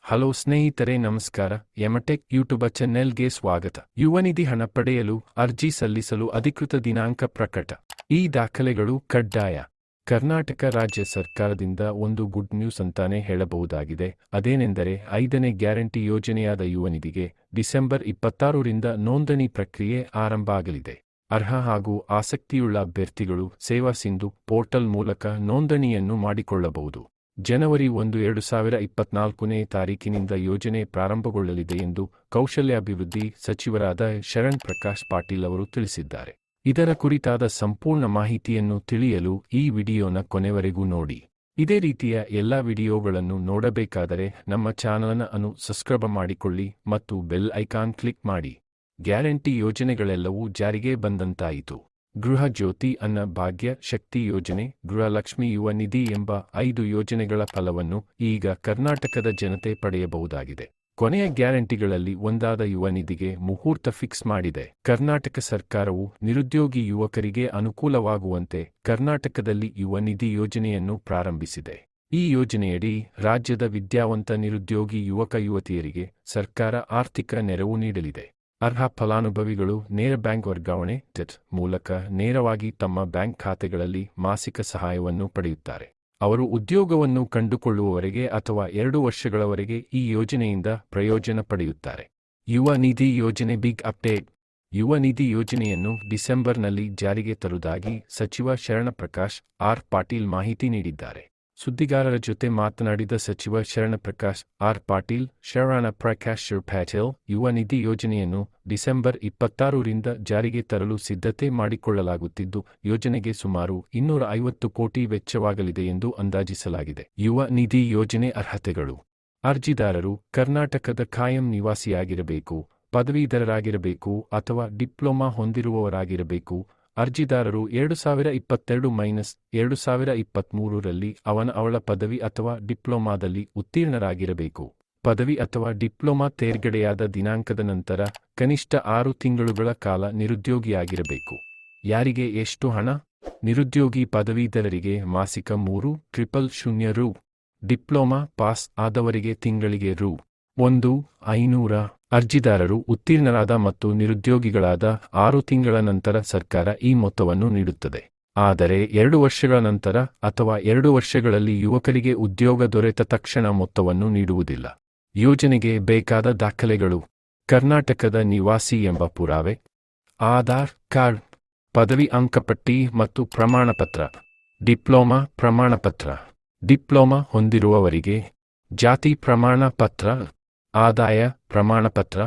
Hello ಸ್ನೇಹಿತರೆ, ನಮಸ್ಕಾರ. ಎಮಟೆಕ್ YouTube ಚಾನೆಲ್ಗೆ ಸ್ವಾಗತ. ಯುವನಿಧಿ ಹಣ ಪಡೆಯಲು ಅರ್ಜಿ ಸಲ್ಲಿಸಲು ಅಧಿಕೃತ ದಿನಾಂಕ ಪ್ರಕಟ. ಈ ದಾಖಲೆಗಳು ಕಡ್ಡಾಯ. ಕರ್ನಾಟಕ ರಾಜ್ಯ ಸರ್ಕಾರದಿಂದ ಒಂದು ಗುಡ್ ನ್ಯೂಸ್ ಅಂತಾನೆ ಹೇಳಬಹುದಾಗಿದೆ. ಅದೇನೆಂದರೆ 5ನೇ ಗ್ಯಾರಂಟಿ ಯೋಜನೆಯಾದ ಯುವನಿಧಿಗೆ ಡಿಸೆಂಬರ್ 26ರಿಂದ ನೋಂದಣಿ ಪ್ರಕ್ರಿಯೆ ಆರಂಭ ಆಗಲಿದೆ. ಅರ್ಹ ಹಾಗೂ ಆಸಕ್ತಿಯುಳ್ಳ ಅಭ್ಯರ್ಥಿಗಳು ಸೇವಾ ಸಿಂಧು ಪೋರ್ಟಲ್ ಮೂಲಕ ನೋಂದಣಿಯನ್ನು ಮಾಡಿಕೊಳ್ಳಬಹುದು. ಜನವರಿ 1, 2024ನೇ ತಾರೀಕಿನಿಂದ ಯೋಜನೆ ಪ್ರಾರಂಭಗೊಳ್ಳಲಿದೆ ಎಂದು ಕೌಶಲ್ಯಾಭಿವೃದ್ಧಿ ಸಚಿವರಾದ ಶರಣ್ ಪ್ರಕಾಶ್ ಪಾಟೀಲ್ ಅವರು ತಿಳಿಸಿದ್ದಾರೆ. ಇದರ ಕುರಿತಾದ ಸಂಪೂರ್ಣ ಮಾಹಿತಿಯನ್ನು ತಿಳಿಯಲು ಈ ವಿಡಿಯೋನ ಕೊನೆವರೆಗೂ ನೋಡಿ. ಇದೇ ರೀತಿಯ ಎಲ್ಲ ವಿಡಿಯೋಗಳನ್ನು ನೋಡಬೇಕಾದರೆ ನಮ್ಮ ಚಾನಲ್ ಅನ್ನು ಸಬ್ಸ್ಕ್ರೈಬ್ ಮಾಡಿಕೊಳ್ಳಿ ಮತ್ತು ಬೆಲ್ ಐಕಾನ್ ಕ್ಲಿಕ್ ಮಾಡಿ. ಗ್ಯಾರಂಟಿ ಯೋಜನೆಗಳೆಲ್ಲವೂ ಜಾರಿಗೆ ಬಂದಂತಾಯಿತು. ಗೃಹ ಜ್ಯೋತಿ, ಅನ್ನ ಭಾಗ್ಯ, ಶಕ್ತಿ ಯೋಜನೆ, ಗೃಹಲಕ್ಷ್ಮಿ, ಯುವ ನಿಧಿ ಎಂಬ 5 ಯೋಜನೆಗಳ ಫಲವನ್ನು ಈಗ ಕರ್ನಾಟಕದ ಜನತೆ ಪಡೆಯಬಹುದಾಗಿದೆ. ಕೊನೆಯ ಗ್ಯಾರಂಟಿಗಳಲ್ಲಿ ಒಂದಾದ ಯುವ ನಿಧಿಗೆ ಮುಹೂರ್ತ ಫಿಕ್ಸ್ ಮಾಡಿದೆ. ಕರ್ನಾಟಕ ಸರ್ಕಾರವು ನಿರುದ್ಯೋಗಿ ಯುವಕರಿಗೆ ಅನುಕೂಲವಾಗುವಂತೆ ಕರ್ನಾಟಕದಲ್ಲಿ ಯುವ ನಿಧಿ ಯೋಜನೆಯನ್ನು ಪ್ರಾರಂಭಿಸಿದೆ. ಈ ಯೋಜನೆಯಡಿ ರಾಜ್ಯದ ವಿದ್ಯಾವಂತ ನಿರುದ್ಯೋಗಿ ಯುವಕ ಯುವತಿಯರಿಗೆ ಸರ್ಕಾರ ಆರ್ಥಿಕ ನೆರವು ನೀಡಲಿದೆ. ಅರ್ಹ ಫಲಾನುಭವಿಗಳು ನೇರ ಬ್ಯಾಂಕ್ ವರ್ಗಾವಣೆ ಮೂಲಕ ನೇರವಾಗಿ ತಮ್ಮ ಬ್ಯಾಂಕ್ ಖಾತೆಗಳಲ್ಲಿ ಮಾಸಿಕ ಸಹಾಯವನ್ನು ಪಡೆಯುತ್ತಾರೆ. ಅವರು ಉದ್ಯೋಗವನ್ನು ಕಂಡುಕೊಳ್ಳುವವರೆಗೆ ಅಥವಾ 2 ವರ್ಷಗಳವರೆಗೆ ಈ ಯೋಜನೆಯಿಂದ ಪ್ರಯೋಜನ ಪಡೆಯುತ್ತಾರೆ. ಯುವ ನಿಧಿ ಯೋಜನೆ ಬಿಗ್ ಅಪ್ಡೇಟ್. ಯುವ ನಿಧಿ ಯೋಜನೆಯನ್ನು ಡಿಸೆಂಬರ್ನಲ್ಲಿ ಜಾರಿಗೆ ತರುವುದಾಗಿ ಸಚಿವ ಶರಣಪ್ರಕಾಶ್ ಆರ್ ಪಾಟೀಲ್ ಮಾಹಿತಿ ನೀಡಿದ್ದಾರೆ. ಸುದ್ದಿಗಾರರ ಜೊತೆ ಮಾತನಾಡಿದ ಸಚಿವ ಶರಣಪ್ರಕಾಶ್ ಆರ್ ಪಾಟೀಲ್, ಶರಣಪ್ರಕಾಶ್ ಪಾಟೀಲ್, ಯುವ ನಿಧಿ ಯೋಜನೆಯನ್ನು ಡಿಸೆಂಬರ್ 26ರಿಂದ ಜಾರಿಗೆ ತರಲು ಸಿದ್ಧತೆ ಮಾಡಿಕೊಳ್ಳಲಾಗುತ್ತಿದ್ದು, ಯೋಜನೆಗೆ ಸುಮಾರು 250 ಕೋಟಿ ವೆಚ್ಚವಾಗಲಿದೆ ಎಂದು ಅಂದಾಜಿಸಲಾಗಿದೆ. ಯುವ ನಿಧಿ ಯೋಜನೆ ಅರ್ಹತೆಗಳು: ಅರ್ಜಿದಾರರು ಕರ್ನಾಟಕದ ಕಾಯಂ ನಿವಾಸಿಯಾಗಿರಬೇಕು, ಪದವೀಧರರಾಗಿರಬೇಕು ಅಥವಾ ಡಿಪ್ಲೊಮಾ ಹೊಂದಿರುವವರಾಗಿರಬೇಕು. ಅರ್ಜಿದಾರರು 2022-2023ರಲ್ಲಿ ಅವಳ ಪದವಿ ಅಥವಾ ಡಿಪ್ಲೊಮಾದಲ್ಲಿ ಉತ್ತೀರ್ಣರಾಗಿರಬೇಕು. ಪದವಿ ಅಥವಾ ಡಿಪ್ಲೊಮಾ ತೇರ್ಗಡೆಯಾದ ದಿನಾಂಕದ ನಂತರ ಕನಿಷ್ಠ 6 ತಿಂಗಳುಗಳ ಕಾಲ ನಿರುದ್ಯೋಗಿಯಾಗಿರಬೇಕು. ಯಾರಿಗೆ ಎಷ್ಟು ಹಣ? ನಿರುದ್ಯೋಗಿ ಪದವೀಧರರಿಗೆ ಮಾಸಿಕ 3,000 ರು. ಡಿಪ್ಲೊಮಾ ಪಾಸ್ ಆದವರಿಗೆ ತಿಂಗಳಿಗೆ ರು.1,500. ಅರ್ಜಿದಾರರು ಉತ್ತೀರ್ಣರಾದ ಮತ್ತು ನಿರುದ್ಯೋಗಿಗಳಾದ 6 ತಿಂಗಳ ನಂತರ ಸರ್ಕಾರ ಈ ಮೊತ್ತವನ್ನು ನೀಡುತ್ತದೆ. ಆದರೆ 2 ವರ್ಷಗಳ ನಂತರ ಅಥವಾ 2 ವರ್ಷಗಳಲ್ಲಿ ಯುವಕರಿಗೆ ಉದ್ಯೋಗ ದೊರೆತ ತಕ್ಷಣ ಮೊತ್ತವನ್ನು ನೀಡುವುದಿಲ್ಲ. ಯೋಜನೆಗೆ ಬೇಕಾದ ದಾಖಲೆಗಳು: ಕರ್ನಾಟಕದ ನಿವಾಸಿ ಎಂಬ ಪುರಾವೆ, ಆಧಾರ್ ಕಾರ್ಡ್, ಪದವಿ ಅಂಕಪಟ್ಟಿ ಮತ್ತು ಪ್ರಮಾಣಪತ್ರ, ಡಿಪ್ಲೊಮಾ ಪ್ರಮಾಣಪತ್ರ, ಡಿಪ್ಲೊಮಾ ಹೊಂದಿರುವವರಿಗೆ ಜಾತಿ ಪ್ರಮಾಣ ಪತ್ರ, ಆದಾಯ ಪ್ರಮಾಣಪತ್ರ,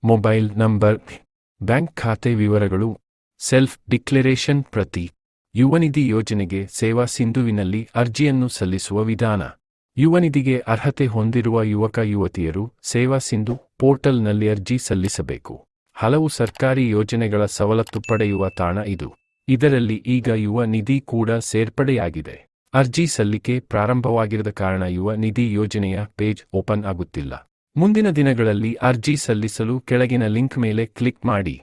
ಮೊಬೈಲ್ ನಂಬರ್, ಬ್ಯಾಂಕ್ ಖಾತೆ ವಿವರಗಳು, ಸೆಲ್ಫ್ ಡಿಕ್ಲರೇಷನ್ ಪ್ರತಿ. ಯುವನಿಧಿ ಯೋಜನೆಗೆ ಸೇವಾ ಸಿಂಧುವಿನಲ್ಲಿ ಅರ್ಜಿಯನ್ನು ಸಲ್ಲಿಸುವ ವಿಧಾನ: ಯುವನಿಧಿಗೆ ಅರ್ಹತೆ ಹೊಂದಿರುವ ಯುವಕ ಯುವತಿಯರು ಸೇವಾ ಸಿಂಧು ಪೋರ್ಟಲ್ನಲ್ಲಿ ಅರ್ಜಿ ಸಲ್ಲಿಸಬೇಕು. ಹಲವು ಸರ್ಕಾರಿ ಯೋಜನೆಗಳ ಸವಲತ್ತು ಪಡೆಯುವ ತಾಣ ಇದು. ಇದರಲ್ಲಿ ಈಗ ಯುವ ನಿಧಿ ಕೂಡ ಸೇರ್ಪಡೆಯಾಗಿದೆ. ಅರ್ಜಿ ಸಲ್ಲಿಕೆ ಪ್ರಾರಂಭವಾಗಿರದ ಕಾರಣ ಯುವ ನಿಧಿ ಯೋಜನೆಯ ಪೇಜ್ ಓಪನ್ ಆಗುತ್ತಿಲ್ಲ. ಮುಂದಿನ ದಿನಗಳಲ್ಲಿ ಅರ್ಜಿ ಸಲ್ಲಿಸಲು ಕೆಳಗಿನ ಲಿಂಕ್ ಮೇಲೆ ಕ್ಲಿಕ್ ಮಾಡಿ.